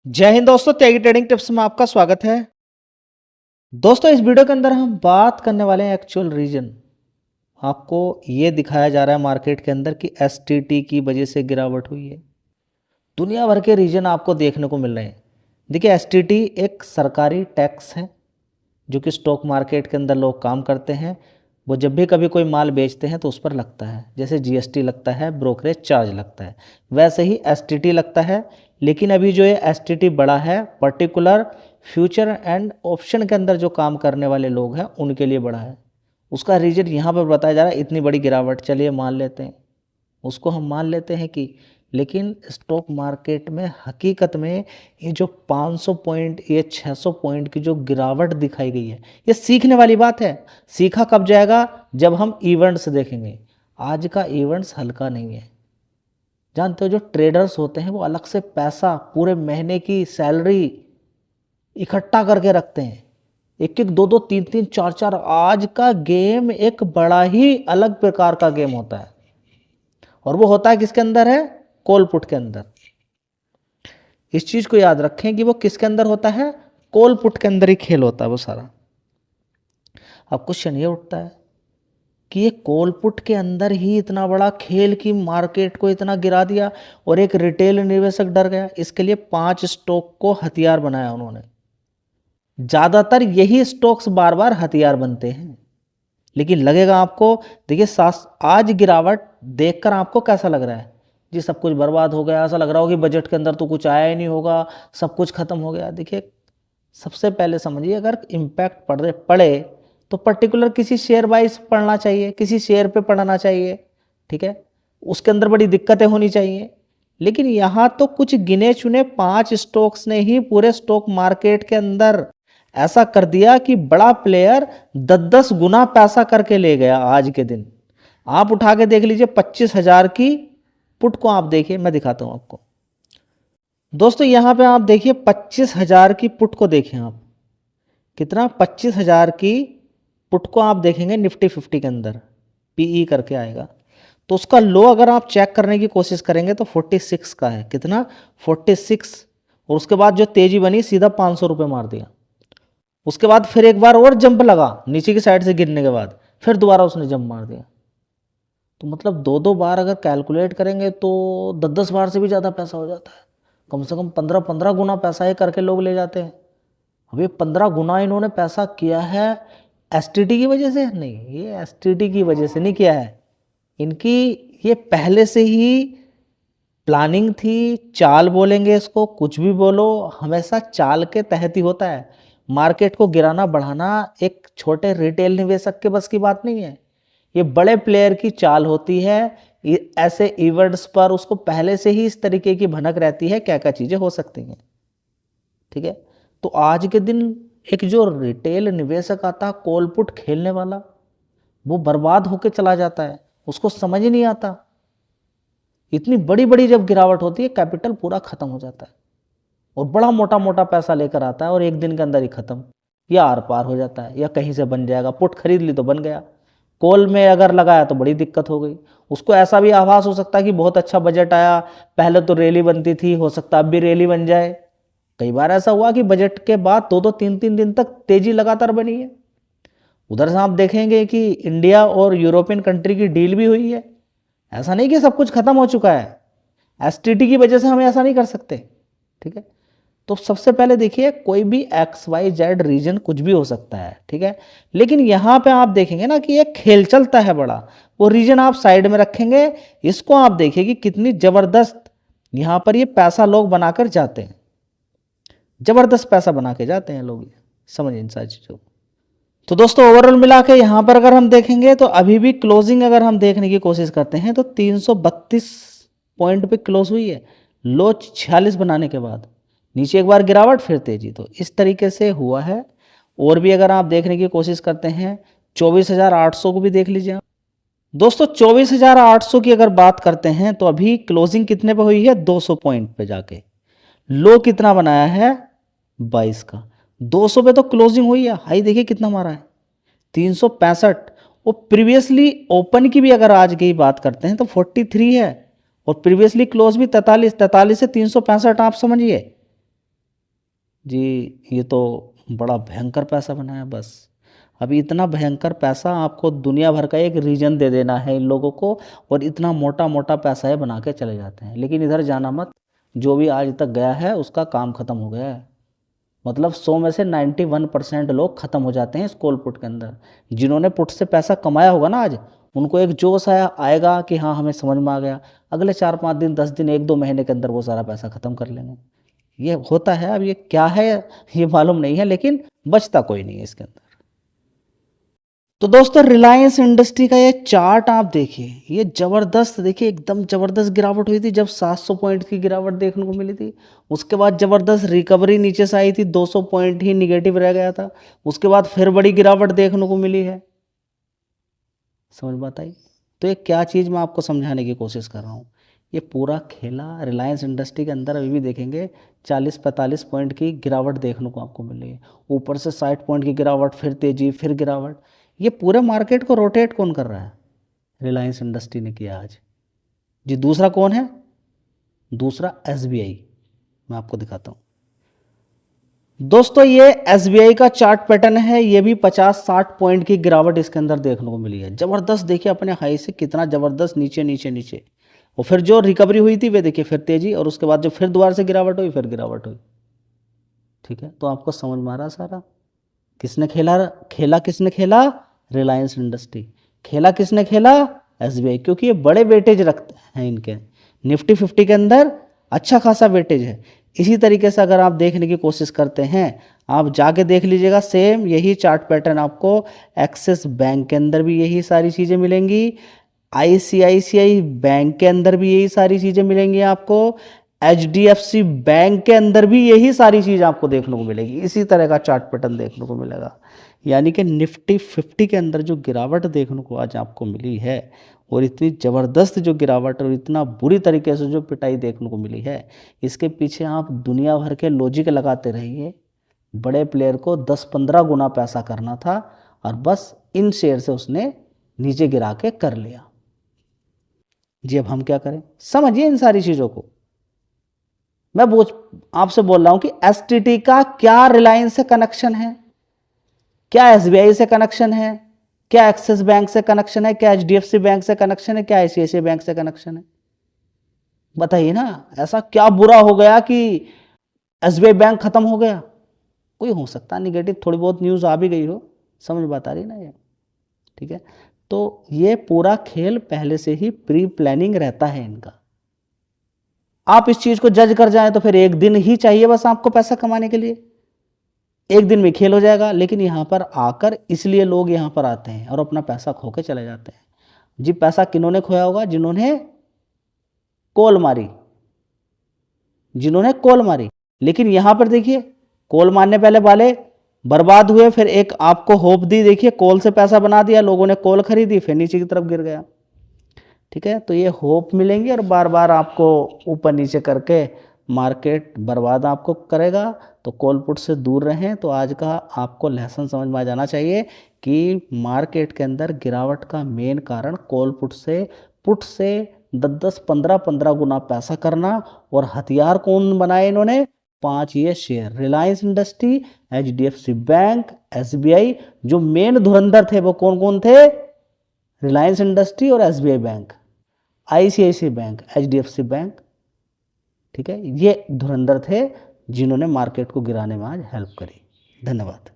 जय हिंद दोस्तों, त्यागी trading tips में आपका स्वागत है। दोस्तों, इस वीडियो के अंदर हम बात करने वाले हैं एक्चुअल रीजन। आपको ये दिखाया जा रहा है मार्केट के अंदर कि एसटीटी की वजह से गिरावट हुई है। दुनिया भर के रीजन आपको देखने को मिल रहे हैं। देखिए, एसटीटी एक सरकारी टैक्स है जो कि स्टॉक मार्केट के अंदर लोग काम करते हैं। वो जब भी कभी कोई माल बेचते हैं तो उस पर लगता है, जैसे जीएसटी लगता है, ब्रोकरेज चार्ज लगता है, वैसे ही एसटीटी लगता है। लेकिन अभी जो ये एसटीटी बढ़ा है, पर्टिकुलर फ्यूचर एंड ऑप्शन के अंदर जो काम करने वाले लोग हैं उनके लिए बढ़ा है। उसका रीजन यहाँ पर बताया जा रहा है, इतनी बड़ी गिरावट। चलिए मान लेते हैं, उसको हम मान लेते हैं कि, लेकिन स्टॉक मार्केट में हकीकत में ये जो 500 पॉइंट, ये 600 पॉइंट की जो गिरावट दिखाई गई है, ये सीखने वाली बात है। सीखा कब जाएगा? जब हम इवेंट्स देखेंगे। आज का इवेंट्स हल्का नहीं है। जानते हो, जो ट्रेडर्स होते हैं वो अलग से पैसा, पूरे महीने की सैलरी इकट्ठा करके रखते हैं। एक एक, दो दो, तीन तीन, चार चार। आज का गेम एक बड़ा ही अलग प्रकार का गेम होता है, और वो होता है किसके अंदर है? कॉल पुट के अंदर। इस चीज को याद रखें कि वो किसके अंदर होता है? कॉल पुट के अंदर ही खेल होता है वो सारा। अब क्वेश्चन ये उठता है कि ये कॉल पुट के अंदर ही इतना बड़ा खेल की मार्केट को इतना गिरा दिया और एक रिटेल निवेशक डर गया। इसके लिए 5 स्टॉक को हथियार बनाया उन्होंने। ज्यादातर यही स्टॉक्स बार बार हथियार बनते हैं, लेकिन लगेगा आपको, देखिए आज गिरावट देखकर आपको कैसा लग रहा है? जी सब कुछ बर्बाद हो गया, ऐसा लग रहा हो कि बजट के अंदर तो कुछ आया ही नहीं होगा, सब कुछ खत्म हो गया। देखिए, सबसे पहले समझिए, अगर इम्पैक्ट पड़े तो पर्टिकुलर किसी शेयर वाइज पढ़ना चाहिए, किसी शेयर पे पढ़ना चाहिए, ठीक है, उसके अंदर बड़ी दिक्कतें होनी चाहिए। लेकिन यहाँ तो कुछ गिने चुने 5 स्टॉक्स ने ही पूरे स्टॉक मार्केट के अंदर ऐसा कर दिया कि बड़ा प्लेयर 10-10 गुना पैसा करके ले गया। आज के दिन आप उठा के देख लीजिए, 25,000 की पुट को आप देखिए, मैं दिखाता हूं आपको। दोस्तों यहां पे आप देखिए, 25,000 की पुट को देखें आप, कितना? 25,000 की पुट को आप देखेंगे निफ्टी 50 के अंदर, पीई करके आएगा, तो उसका लो अगर आप चेक करने की कोशिश करेंगे तो 46 का है। कितना? 46। और उसके बाद जो तेजी बनी, सीधा 500 रुपये मार दिया। उसके बाद फिर एक बार और जंप लगा नीचे की साइड से गिरने के बाद, फिर दोबारा उसने जंप मार दिया। तो मतलब 2-2 बार अगर कैलकुलेट करेंगे तो 10-10 बार से भी ज़्यादा पैसा हो जाता है। कम से कम 15-15 गुना पैसा ये करके लोग ले जाते हैं। अब ये 15 गुना इन्होंने पैसा किया है एसटीटी की वजह से? नहीं, ये एसटीटी की वजह से नहीं किया है। इनकी ये पहले से ही प्लानिंग थी, चाल बोलेंगे इसको, कुछ भी बोलो, हमेशा चाल के तहत ही होता है। मार्केट को गिराना बढ़ाना एक छोटे रिटेल निवेशक के बस की बात नहीं है, ये बड़े प्लेयर की चाल होती है। ऐसे इवेंट्स पर उसको पहले से ही इस तरीके की भनक रहती है, क्या क्या चीज़ें हो सकती हैं, ठीक है। तो आज के दिन एक जो रिटेल निवेशक आता, कॉल पुट खेलने वाला, वो बर्बाद होकर चला जाता है, उसको समझ ही नहीं आता। इतनी बड़ी बड़ी जब गिरावट होती है, कैपिटल पूरा खत्म हो जाता है, और बड़ा मोटा मोटा पैसा लेकर आता है और एक दिन के अंदर ही खत्म, या आर पार हो जाता है, या कहीं से बन जाएगा। पुट खरीद ली तो बन गया, कॉल में अगर लगाया तो बड़ी दिक्कत हो गई। उसको ऐसा भी आभास हो सकता है कि बहुत अच्छा बजट आया, पहले तो रैली बनती थी, हो सकता है अब भी रैली बन जाए। कई बार ऐसा हुआ कि बजट के बाद 2-2, 3-3 दिन तक तेजी लगातार बनी है। उधर से आप देखेंगे कि इंडिया और यूरोपियन कंट्री की डील भी हुई है। ऐसा नहीं कि सब कुछ खत्म हो चुका है, एसटीटी की वजह से हम ऐसा नहीं कर सकते, ठीक है। तो सबसे पहले देखिए, कोई भी XYZ रीजन कुछ भी हो सकता है, ठीक है, लेकिन यहाँ पे आप देखेंगे ना कि एक खेल चलता है बड़ा, वो रीजन आप साइड में रखेंगे। इसको आप देखिए कि कितनी जबरदस्त यहाँ पर ये पैसा लोग बनाकर जाते हैं, जबरदस्त पैसा बना के जाते हैं लोग, समझिए इन सारी चीज़ों को। तो दोस्तों ओवरऑल मिला के यहाँ पर अगर हम देखेंगे तो अभी भी क्लोजिंग अगर हम देखने की कोशिश करते हैं तो 332 पॉइंट पे क्लोज हुई है, लो 46 बनाने के बाद नीचे एक बार गिरावट, फिर तेजी, तो इस तरीके से हुआ है। और भी अगर आप देखने की कोशिश करते हैं, 24,800 को भी देख लीजिए आप। दोस्तों 24,800 की अगर बात करते हैं तो अभी क्लोजिंग कितने पे हुई है? 200 पॉइंट पे जाके। लो कितना बनाया है? 22 का। 200 पे तो क्लोजिंग हुई है, हाई देखिए कितना मारा है, 365। और प्रीवियसली ओपन की भी अगर आज की बात करते हैं तो 43 है, और प्रीवियसली क्लोज भी 43 से 365, आप समझिए जी ये तो बड़ा भयंकर पैसा बना है बस। अभी इतना भयंकर पैसा आपको दुनिया भर का एक रीजन दे देना है इन लोगों को, और इतना मोटा मोटा पैसा है बना के चले जाते हैं। लेकिन इधर जाना मत, जो भी आज तक गया है उसका काम खत्म हो गया है। मतलब 100 में से 91% लोग खत्म हो जाते हैं इस कॉल पुट के अंदर। जिन्होंने पुट से पैसा कमाया होगा ना आज, उनको एक जोश आएगा कि हाँ हमें समझ में आ गया, अगले 4-5 दिन 10 दिन 1-2 महीने के अंदर वो सारा पैसा खत्म कर लेंगे। ये होता है। अब ये क्या है ये मालूम नहीं है, लेकिन बचता कोई नहीं है इसके अंदर। तो दोस्तों रिलायंस इंडस्ट्री का ये चार्ट आप देखिए, ये जबरदस्त, देखिए एकदम जबरदस्त गिरावट हुई थी जब 700 पॉइंट की गिरावट देखने को मिली थी। उसके बाद जबरदस्त रिकवरी नीचे से आई थी, 200 पॉइंट ही निगेटिव रह गया था। उसके बाद फिर बड़ी गिरावट देखने को मिली है। समझ बात आई? तो ये क्या चीज़ मैं आपको समझाने की कोशिश कर रहा हूँ, ये पूरा खेला रिलायंस इंडस्ट्री के अंदर अभी भी देखेंगे 40-45 पॉइंट की गिरावट देखने को आपको मिल रही है। ऊपर से 60 पॉइंट की गिरावट, फिर तेजी, फिर गिरावट। ये पूरे मार्केट को रोटेट कौन कर रहा है? रिलायंस इंडस्ट्री ने किया आज जी। दूसरा कौन है? दूसरा एसबीआई। मैं आपको दिखाता हूँ दोस्तों, ये एसबीआई का चार्ट पैटर्न है। ये भी 50-60 पॉइंट की गिरावट इसके अंदर देखने को मिली है। जबरदस्त, देखिए अपने हाई से कितना जबरदस्त नीचे नीचे नीचे, और फिर जो रिकवरी हुई थी वे देखिए फिर तेजी, और उसके बाद जो फिर दोबारा से गिरावट हुई, फिर गिरावट हुई। ठीक है, तो आपको समझ में आ रहा सारा किसने खेला? खेला किसने खेला? रिलायंस इंडस्ट्री। खेला किसने खेला? एसबीआई, क्योंकि ये बड़े वेटेज रखते हैं इनके निफ्टी 50 के अंदर, अच्छा खासा वेटेज है। इसी तरीके से अगर आप देखने की कोशिश करते हैं, आप जाके देख लीजिएगा, सेम यही चार्ट पैटर्न आपको एक्सिस बैंक के अंदर भी यही सारी चीज़ें मिलेंगी, आईसीआईसीआई बैंक के अंदर भी यही सारी चीज़ें मिलेंगी आपको, एचडीएफसी बैंक के अंदर भी यही सारी चीज़ आपको देखने को मिलेगी। इसी तरह का चार्ट पैटर्न देखने को मिलेगा। यानी कि निफ्टी 50 के अंदर जो गिरावट देखने को आज आपको मिली है, और इतनी ज़बरदस्त जो गिरावट और इतना बुरी तरीके से जो पिटाई देखने को मिली है, इसके पीछे आप दुनिया भर के लॉजिक लगाते रहिए। बड़े प्लेयर को 10-15 गुना पैसा करना था, और बस इन शेयर से उसने नीचे गिरा के कर लिया जी। अब हम क्या करें? समझिए इन सारी चीज़ों को। मैं आपसे बोल रहा हूं कि एसटीटी का क्या रिलायंस से कनेक्शन है, क्या एसबीआई से कनेक्शन है, क्या एक्सिस बैंक से कनेक्शन है, क्या एचडीएफसी बैंक से कनेक्शन है, क्या आईसीआईसीआई बैंक से कनेक्शन है? बताइए ना, ऐसा क्या बुरा हो गया कि एसबीआई बैंक खत्म हो गया? कोई हो सकता निगेटिव थोड़ी बहुत न्यूज़ आ भी गई हो, समझ बात आ रही ना ये? ठीक है, तो ये पूरा खेल पहले से ही प्री प्लानिंग रहता है इनका। आप इस चीज को जज कर जाएं तो फिर एक दिन ही चाहिए बस आपको पैसा कमाने के लिए, एक दिन में खेल हो जाएगा। लेकिन यहां पर आकर इसलिए लोग यहां पर आते हैं और अपना पैसा खो के चले जाते हैं जी। पैसा किन्होंने खोया होगा? जिन्होंने कॉल मारी, जिन्होंने कॉल मारी। लेकिन यहां पर देखिए, कॉल मारने पहले वाले बर्बाद हुए, फिर एक आपको होप दी, देखिए कॉल से पैसा बना दिया, लोगों ने कॉल खरीदी, फिर नीचे की तरफ गिर गया। ठीक है, तो ये होप मिलेंगी और बार बार आपको ऊपर नीचे करके मार्केट बर्बाद आपको करेगा। तो कॉल पुट से दूर रहें। तो आज का आपको लेसन समझ में आ जाना चाहिए कि मार्केट के अंदर गिरावट का मेन कारण कॉल पुट से 10-10, 15-15 गुना पैसा करना। और हथियार कौन बनाए इन्होंने? 5 ये share, Reliance industry, HDFC bank, SBI. जो मेन धुरंधर थे वो कौन कौन थे? रिलायंस इंडस्ट्री और SBI bank, ICICI bank, HDFC bank. ठीक है, ये धुरंधर थे जिन्होंने मार्केट को गिराने में आज हेल्प करी। धन्यवाद।